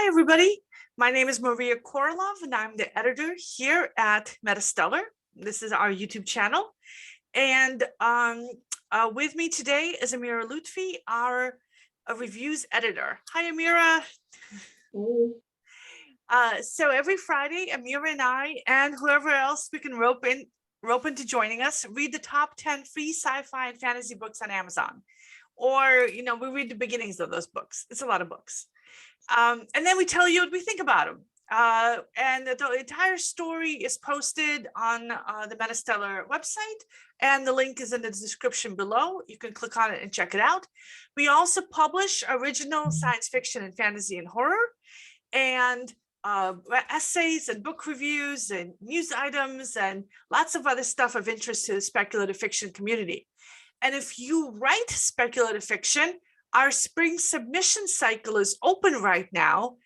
Hi, everybody. My name is Rae KOROLOV, and I'm the editor here at MetaStellar. This is our YouTube channel. And with me today is AMIRA LOUTFI, our reviews editor. Hi, AMIRA. So every Friday, AMIRA and I, and whoever else we can rope into joining us, read the top 10 free sci-fi and fantasy books on Amazon. Or, we read the beginnings of those books. It's a lot of books. And then we tell you what we think about them. And the entire story is posted on the MetaStellar website, and the link is in the description below. You can click on it and check it out. We also publish original science fiction and fantasy and horror, and essays and book reviews and news items and lots of other stuff of interest to the speculative fiction community. And if you write speculative fiction, our spring submission cycle is open right now.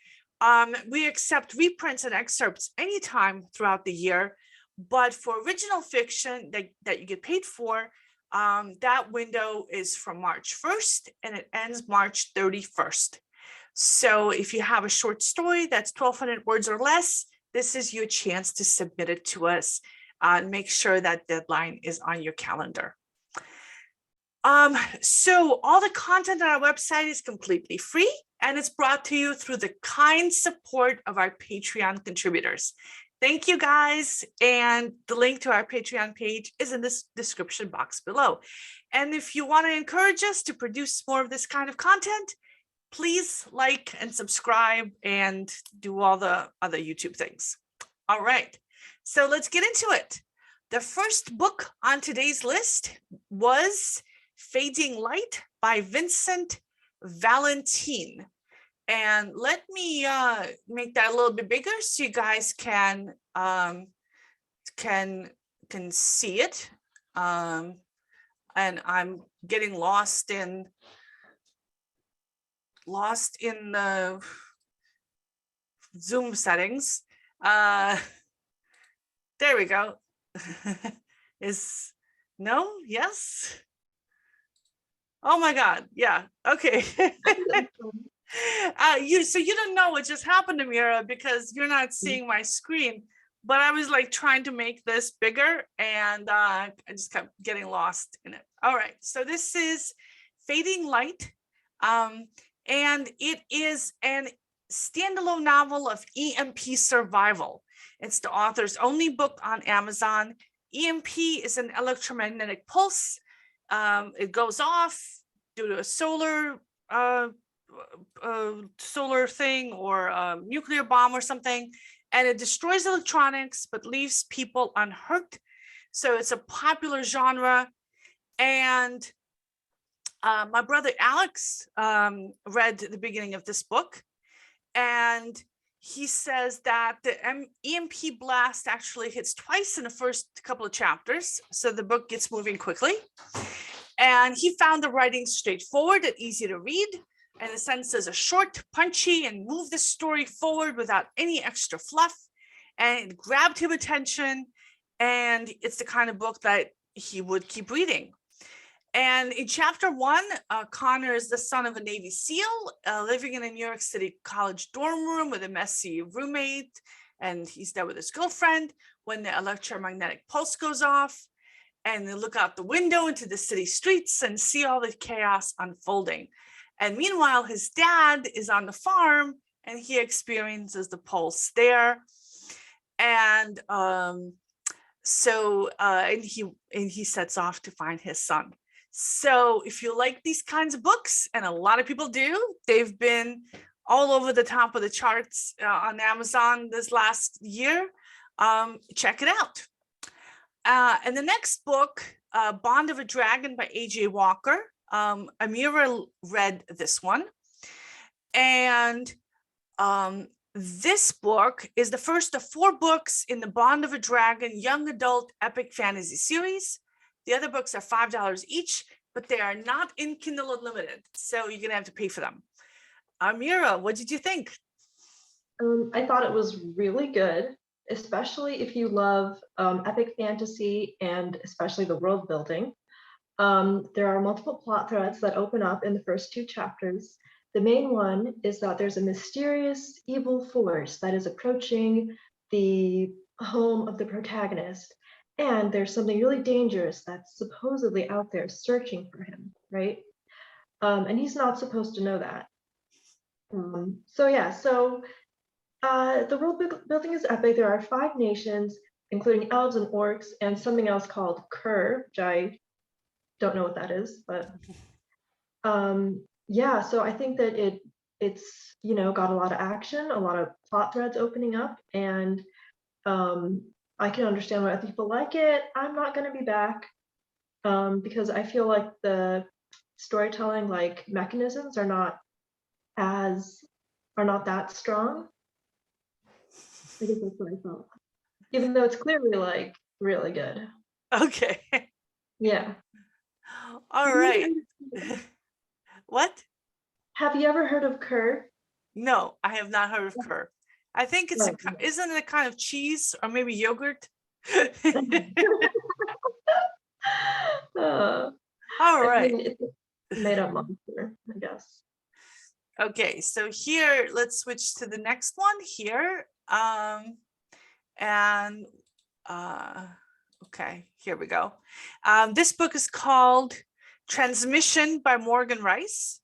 We accept reprints and excerpts anytime throughout the year, but for original fiction that you get paid for, that window is from March 1st and it ends March 31st. So if you have a short story that's 1,200 words or less, this is your chance to submit it to us. Make sure that deadline is on your calendar. So all the content on our website is completely free, and it's brought to you through the kind support of our Patreon contributors. Thank you, guys. And the link to our Patreon page is in this description box below. And if you want to encourage us to produce more of this kind of content, please like and subscribe and do all the other YouTube things. All right, so let's get into it. The first book on today's list was Fading Light by Vincent Valentean. And let me make that a little bit bigger so you guys can see it. And I'm getting lost in the Zoom settings. There we go. Yes. Oh my God, yeah, okay. So you don't know what just happened, AMIRA, because you're not seeing my screen, but I was like trying to make this bigger and I just kept getting lost in it. All right, so this is Fading Light, and it is an standalone novel of EMP survival. It's the author's only book on Amazon. EMP is an electromagnetic pulse. It goes off due to a solar thing or a nuclear bomb or something, and it destroys electronics but leaves people unhurt. So it's a popular genre. And my brother Alex read the beginning of this book, and he says that the EMP blast actually hits twice in the first couple of chapters, so the book gets moving quickly. And he found the writing straightforward and easy to read, and the sentences are short, punchy, and move the story forward without any extra fluff. And it grabbed his attention, and it's the kind of book that he would keep reading. And in chapter 1, Connor is the son of a Navy SEAL living in a New York City college dorm room with a messy roommate, and he's there with his girlfriend when the electromagnetic pulse goes off. And they look out the window into the city streets and see all the chaos unfolding. And meanwhile, his dad is on the farm and he experiences the pulse there. And he sets off to find his son. So if you like these kinds of books, and a lot of people do, they've been all over the top of the charts on Amazon this last year, check it out. And the next book, Bond of a Dragon by A.J. Walker. AMIRA read this one. And this book is the first of 4 books in the Bond of a Dragon young adult epic fantasy series. The other books are $5 each, but they are not in Kindle Unlimited, so you're going to have to pay for them. AMIRA, what did you think? I thought it was really good, especially if you love epic fantasy and especially the world building. There are multiple plot threads that open up in the first 2 chapters, The main one is that there's a mysterious evil force that is approaching the home of the protagonist, and there's something really dangerous that's supposedly out there searching for him, right? And he's not supposed to know that. The world building is epic. There are 5 nations, including elves and orcs, and something else called Kur, which I don't know what that is, but yeah. So I think that it's got a lot of action, a lot of plot threads opening up, and I can understand why other people like it. I'm not going to be back because I feel like the storytelling mechanisms are not that strong. I guess that's what I felt. Even though it's clearly really good. Okay. Yeah. All right. What? Have you ever heard of Kur? No, I have not heard of Kur. I think it's isn't it a kind of cheese or maybe yogurt? All right. It's a made up monster, I guess. Okay, so here, let's switch to the next one here. Okay, here we go. This book is called Transmission by Morgan Rice.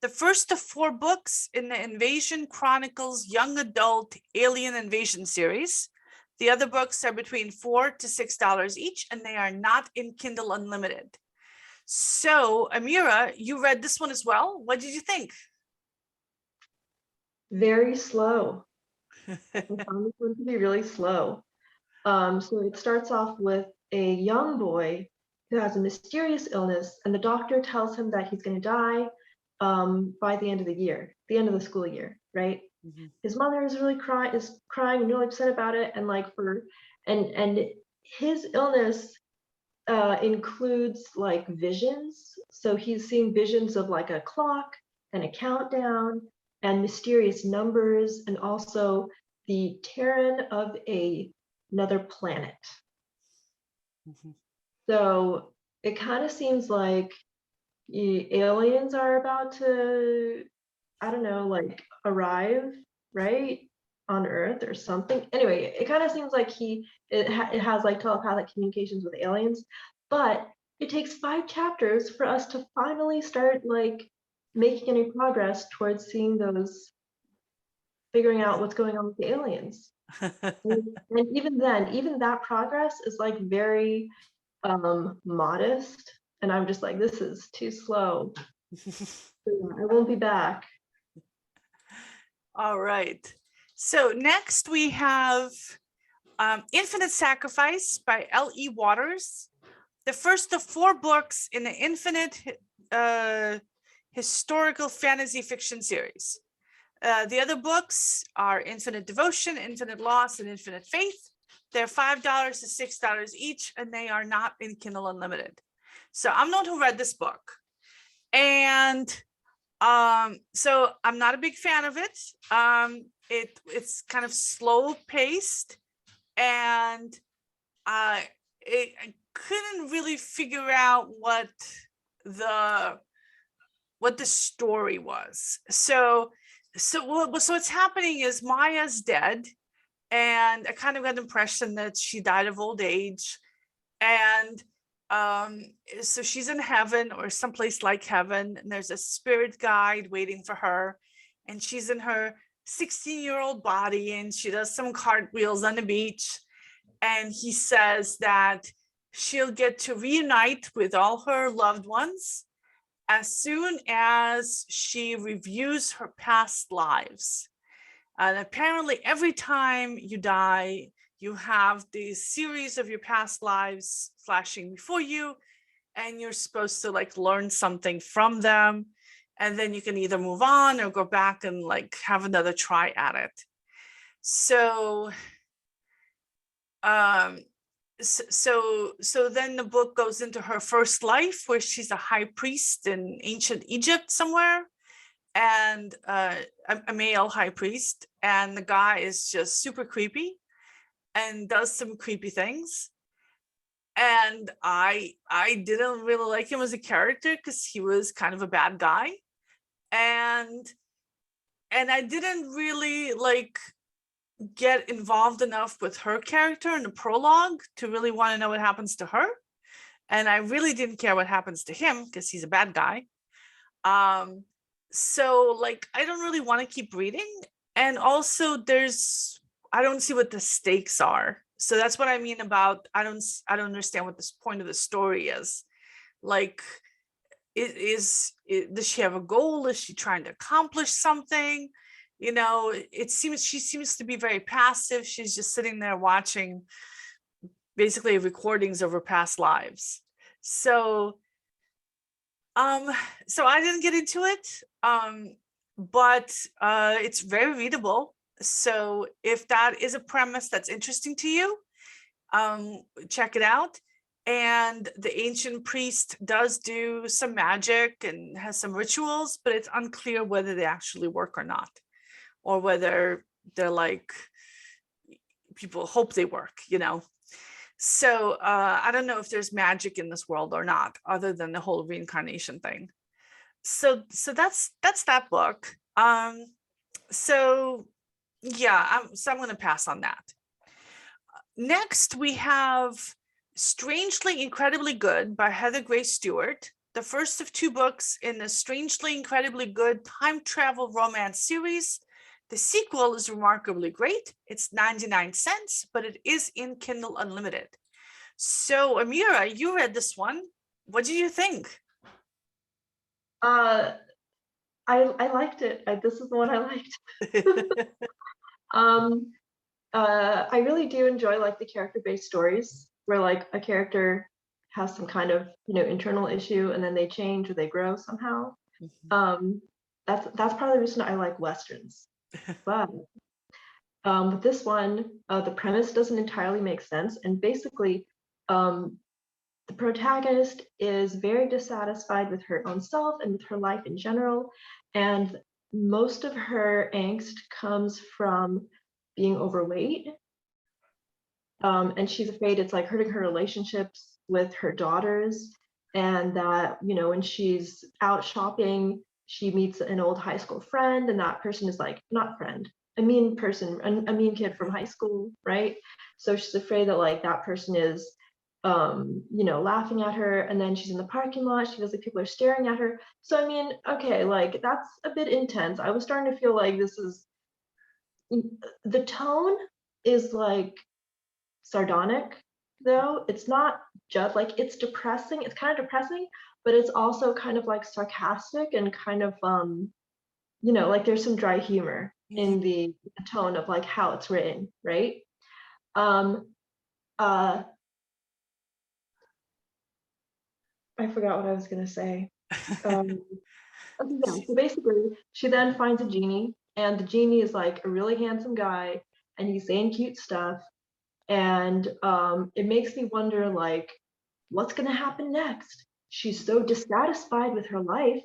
The first of 4 books in the Invasion Chronicles young adult alien invasion series. The other books are between $4 to $6 each, and they are not in Kindle Unlimited. So, AMIRA, you read this one as well. What did you think? Very slow. I found this one to be really slow. So it starts off with a young boy who has a mysterious illness, and the doctor tells him that he's going to die by the end of the year, the end of the school year, right? Mm-hmm. His mother is really crying and really upset about it, and his illness includes visions. So he's seeing visions of a clock and a countdown and mysterious numbers, and also the Terran of another planet. Mm-hmm. So it kind of seems like aliens are about to, I don't know, arrive, right, on Earth or something. Anyway, it kind of seems like it has telepathic communications with aliens, but it takes 5 chapters for us to finally start making any progress towards figuring out what's going on with the aliens. and even that progress is very modest, and I'm just this is too slow. I won't be back. All right, so next we have Infinite Sacrifice by L.E. Waters, the first of 4 books in the Infinite historical fantasy fiction series. The other books are Infinite Devotion, Infinite Loss, and Infinite Faith. They're $5 to $6 each, and they are not in Kindle Unlimited. So I'm not who read this book. And so I'm not a big fan of it. It's kind of slow paced, and I couldn't really figure out what the story was. So what's happening is Maya's dead, and I kind of got the impression that she died of old age, and so she's in heaven or someplace like heaven, and there's a spirit guide waiting for her, and she's in her 16-year-old body, and she does some cartwheels on the beach, and he says that she'll get to reunite with all her loved ones as soon as she reviews her past lives. And apparently every time you die, you have this series of your past lives flashing before you, and you're supposed to learn something from them. And then you can either move on or go back and have another try at it. So then the book goes into her first life, where she's a high priest in ancient Egypt somewhere, and a male high priest, and the guy is just super creepy and does some creepy things. And I didn't really like him as a character because he was kind of a bad guy. and I didn't really like get involved enough with her character in the prologue to really want to know what happens to her. And I really didn't care what happens to him because he's a bad guy. So like I don't really want to keep reading. And also I don't see what the stakes are. So that's what I mean about I don't understand what this point of the story is. Like does she have a goal? Is she trying to accomplish something? You know, she seems to be very passive. She's just sitting there watching basically recordings of her past lives. So so I didn't get into it. But it's very readable. So if that is a premise that's interesting to you, check it out. And the ancient priest does do some magic and has some rituals, but it's unclear whether they actually work or not, or whether they're like people hope they work, you know. So I don't know if there's magic in this world or not, other than the whole reincarnation thing. So that's that book. So yeah, I'm going to pass on that. Next, we have Strangely Incredibly Good by Heather Gray Stewart, the first of 2 books in the Strangely Incredibly Good time travel romance series. The sequel is remarkably great. It's 99 cents, but it is in Kindle Unlimited. So Amira, you read this one. What did you think? I liked it. This is the one I liked. I really do enjoy like the character-based stories where like a character has some kind of, you know, internal issue and then they change or they grow somehow. That's part of the reason I like Westerns. But with this one, the premise doesn't entirely make sense. And basically, the protagonist is very dissatisfied with her own self and with her life in general. And most of her angst comes from being overweight. And she's afraid it's like hurting her relationships with her daughters. And that, you know, when she's out shopping, she meets an old high school friend, and that person is like, not friend, a mean person, a mean kid from high school, right? So she's afraid that like that person is you know, laughing at her, and then she's in the parking lot, she feels like people are staring at her. So I mean, okay, like that's a bit intense. I was starting to feel like the tone is like sardonic, though. It's not just like, it's depressing, it's kind of depressing, but it's also kind of like sarcastic and kind of you know, like there's some dry humor in the tone of like how it's written, right? I forgot what I was gonna say. Okay, yeah, so basically, she then finds a genie, and the genie is like a really handsome guy, and he's saying cute stuff, and it makes me wonder, like, what's gonna happen next? She's so dissatisfied with her life,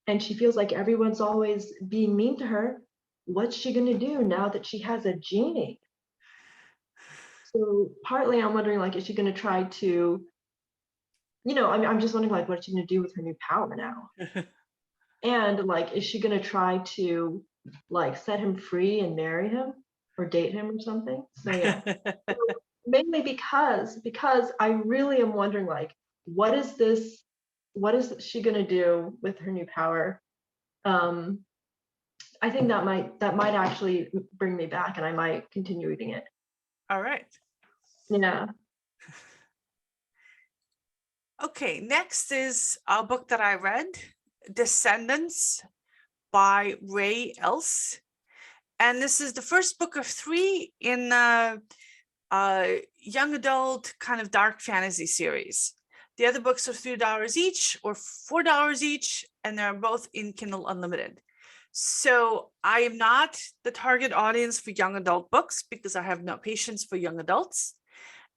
and she feels like everyone's always being mean to her. What's she gonna do now that she has a genie? So partly I'm wondering, like, is she gonna try to, you know, I'm just wondering, like, what's she gonna do with her new power now? And like, is she gonna try to like set him free and marry him or date him or something? So yeah. So, mainly because I really am wondering, like, what is she gonna do with her new power? I think that might actually bring me back, and I might continue reading it. All right. Yeah. Okay, next is a book that I read, Descendants by Rae Else. And this is the first book of 3 in the young adult kind of dark fantasy series. The other books are $3 each or $4 each, and they're both in Kindle Unlimited. So I am not the target audience for young adult books because I have no patience for young adults.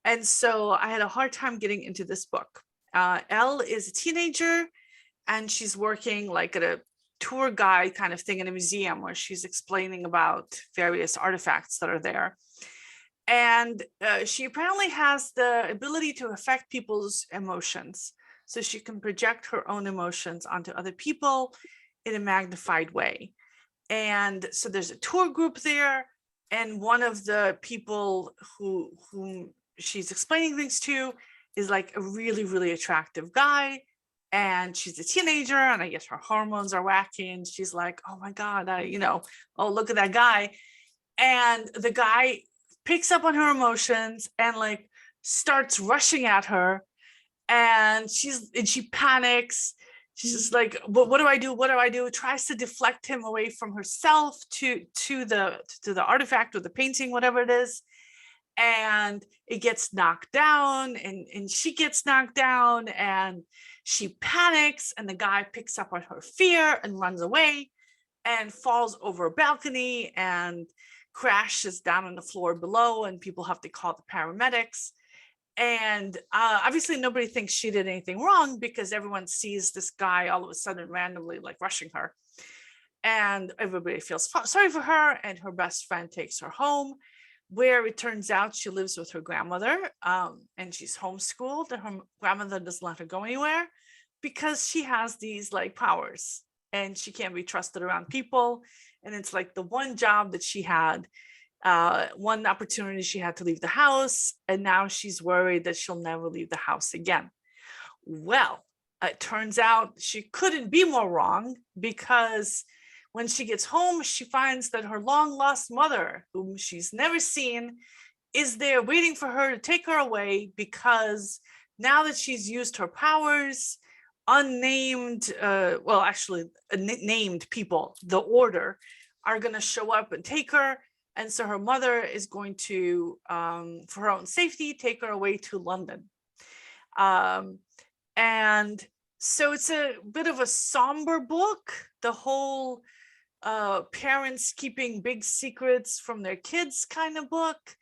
And so I had a hard time getting into this book. Elle is a teenager, and she's working like at a tour guide kind of thing in a museum where she's explaining about various artifacts that are there. And she apparently has the ability to affect people's emotions. So she can project her own emotions onto other people in a magnified way. And so there's a tour group there, and one of the people whom she's explaining things to is like a really, really attractive guy. And she's a teenager, and I guess her hormones are wacky, and she's like, oh my God, oh, look at that guy. And the guy picks up on her emotions and like starts rushing at her, and she panics. She's just like, what do I do? What do I do? Tries to deflect him away from herself to the artifact or the painting, whatever it is. And it gets knocked down, and she gets knocked down, and she panics, and the guy picks up on her fear and runs away and falls over a balcony and crashes down on the floor below, and people have to call the paramedics. And obviously nobody thinks she did anything wrong, because everyone sees this guy all of a sudden randomly like rushing her, and everybody feels sorry for her, and her best friend takes her home, where it turns out she lives with her grandmother, and she's homeschooled, and her grandmother doesn't let her go anywhere because she has these like powers, and she can't be trusted around people. And it's like the one job that she had, one opportunity she had to leave the house, and now she's worried that she'll never leave the house again. Well, it turns out she couldn't be more wrong, because when she gets home, she finds that her long lost mother, whom she's never seen, is there waiting for her to take her away, because now that she's used her powers, unnamed, named people, the Order, are going to show up and take her. And so her mother is going to, for her own safety, take her away to London. And so it's a bit of a somber book. The whole parents keeping big secrets from their kids kind of book.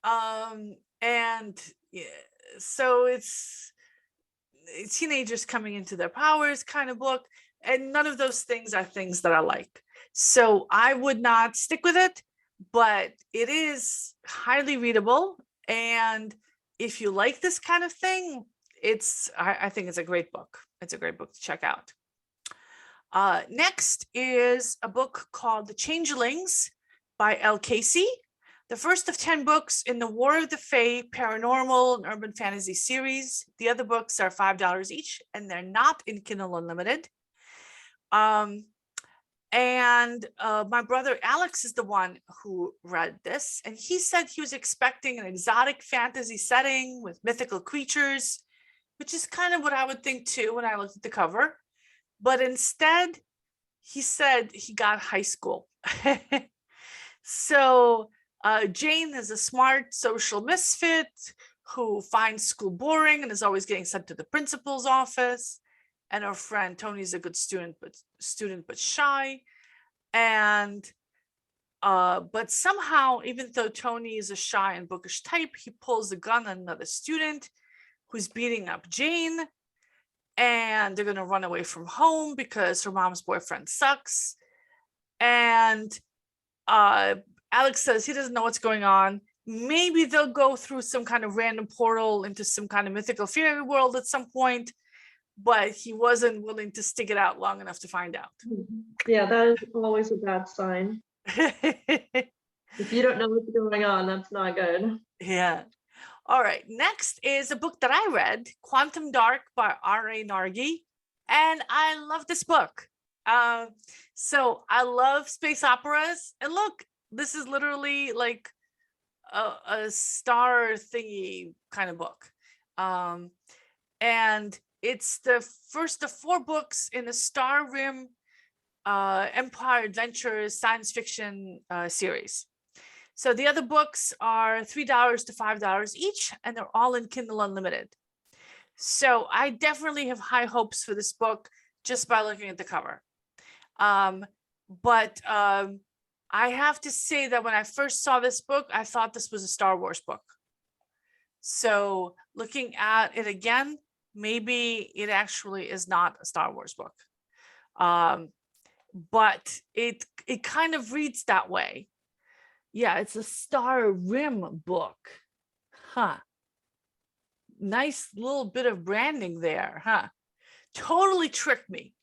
And so it's teenagers coming into their powers kind of book. And none of those things are things that I like. So I would not stick with it, but it is highly readable. And if you like this kind of thing, I think it's a great book. It's a great book to check out. Next is a book called The Changelings by Elle. The first of 10 books in the War of the Fae paranormal and urban fantasy series. The other books are $5 each, and they're not in Kindle Unlimited. My brother Alex is the one who read this, and he said he was expecting an exotic fantasy setting with mythical creatures, which is kind of what I would think too when I looked at the cover. But instead, he said he got high school. So Jane is a smart social misfit who finds school boring and is always getting sent to the principal's office. And her friend Tony's a good student but shy. And but somehow, even though Tony is a shy and bookish type, he pulls a gun on another student who's beating up Jane. And they're going to run away from home because her mom's boyfriend sucks. And Alex says he doesn't know what's going on. Maybe they'll go through some kind of random portal into some kind of mythical fairy world at some point, but he wasn't willing to stick it out long enough to find out. Yeah, that is always a bad sign. If you don't know what's going on, that's not good. Yeah. All right, next is a book that I read, Quantum Dark by Rae Nargi, and I love this book. So I love space operas, and look, this is literally like a star thingy kind of book. And it's the first of 4 books in the Star Rim Empire Adventures science fiction series. So the other books are $3 to $5 each, and they're all in Kindle Unlimited. So I definitely have high hopes for this book just by looking at the cover. But I have to say that when I first saw this book, I thought this was a Star Wars book. So looking at it again, maybe it actually is not a Star Wars book. But it kind of reads that way. Yeah, it's a Star Rim book. Huh. Nice little bit of branding there, huh? Totally tricked me.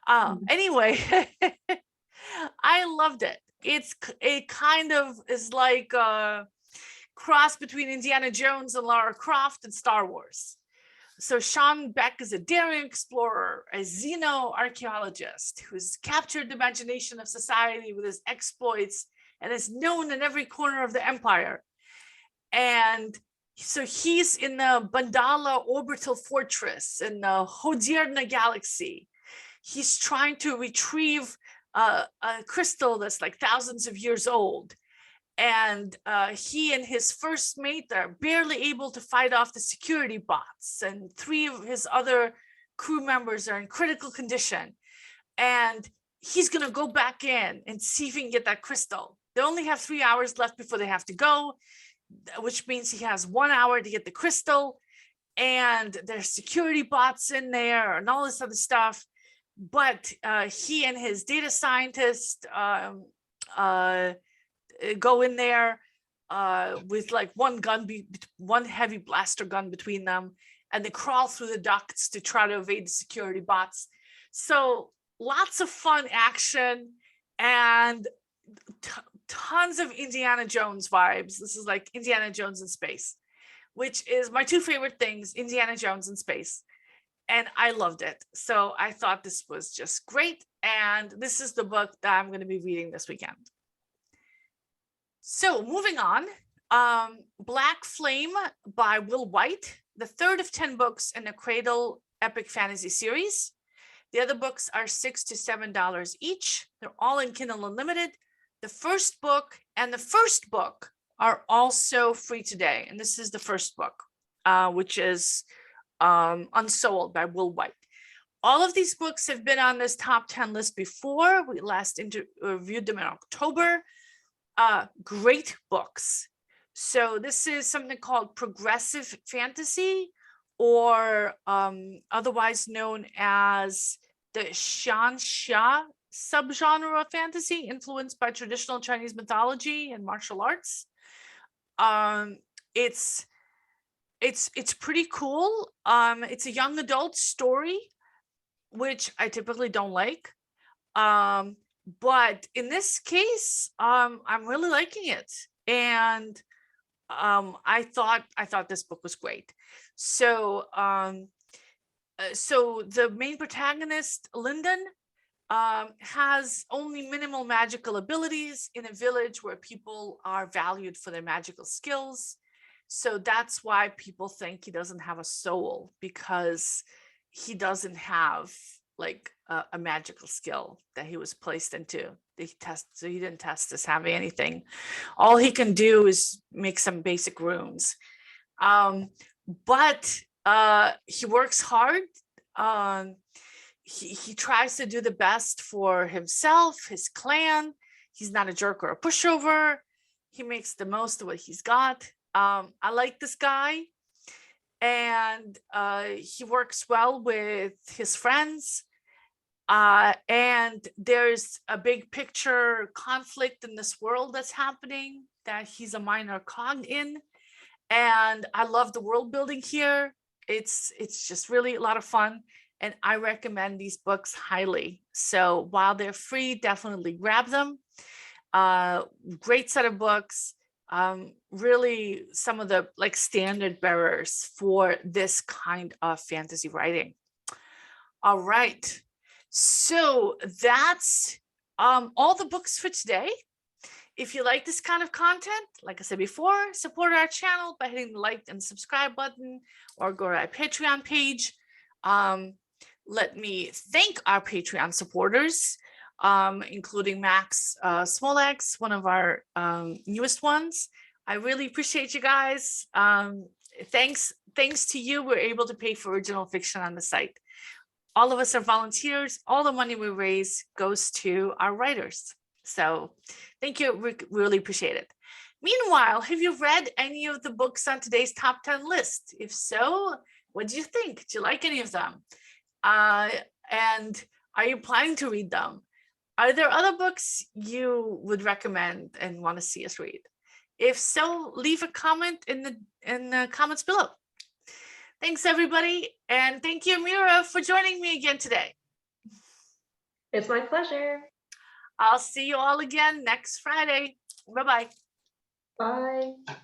Anyway, I loved it. It kind of is like a cross between Indiana Jones and Lara Croft and Star Wars. So Sean Beck is a daring explorer, a xenoarchaeologist who's captured the imagination of society with his exploits and is known in every corner of the empire. And so he's in the Bandala orbital fortress in the Hodierna galaxy. He's trying to retrieve a crystal that's like thousands of years old. And he and his first mate are barely able to fight off the security bots. And 3 of his other crew members are in critical condition. And he's going to go back in and see if he can get that crystal. They only have 3 hours left before they have to go, which means he has 1 hour to get the crystal. And there's security bots in there and all this other stuff. But he and his data scientist go in there with like one heavy blaster gun between them, and they crawl through the ducts to try to evade the security bots. So lots of fun action and tons of Indiana Jones vibes. This is like Indiana Jones in space, which is my 2 favorite things, Indiana Jones in space. And I loved it. So I thought this was just great. And this is the book that I'm going to be reading this weekend. So moving on, Blackflame by Wight, the 3rd of 10 books in the Cradle Epic Fantasy series. The other books are $6 to $7 each. They're all in Kindle Unlimited. The first book and the first book are also free today. And this is the first book, which is Unsouled by Wight. All of these books have been on this top 10 list before. We last reviewed them in October. Great books. So this is something called progressive fantasy, or otherwise known as the Xianxia subgenre of fantasy, influenced by traditional Chinese mythology and martial arts. It's pretty cool. It's a young adult story, which I typically don't like. But in this case, I'm really liking it. And I thought this book was great. So so the main protagonist, Lyndon, has only minimal magical abilities in a village where people are valued for their magical skills. So that's why people think he doesn't have a soul, because he doesn't have like a magical skill that he was placed into. So he didn't test as having anything. All he can do is make some basic runes. But he works hard. He tries to do the best for himself, his clan. He's not a jerk or a pushover. He makes the most of what he's got. I like this guy. And he works well with his friends. And there's a big picture conflict in this world that's happening that he's a minor cog in. And I love the world building here. It's just really a lot of fun. And I recommend these books highly. So while they're free, definitely grab them. Great set of books. Really some of the like standard bearers for this kind of fantasy writing. All right. So that's all the books for today. If you like this kind of content, like I said before, support our channel by hitting the like and subscribe button, or go to our Patreon page. Let me thank our Patreon supporters, including Max Smolex, one of our newest ones. I really appreciate you guys. Thanks to you, we're able to pay for original fiction on the site. All of us are volunteers. All the money we raise goes to our writers. So thank you. We really appreciate it. Meanwhile, have you read any of the books on today's top 10 list? If so, what did you think? Did you like any of them? And are you planning to read them? Are there other books you would recommend and want to see us read? If so, leave a comment in the comments below. Thanks, everybody. And thank you, AMIRA, for joining me again today. It's my pleasure. I'll see you all again next Friday. Bye-bye. Bye.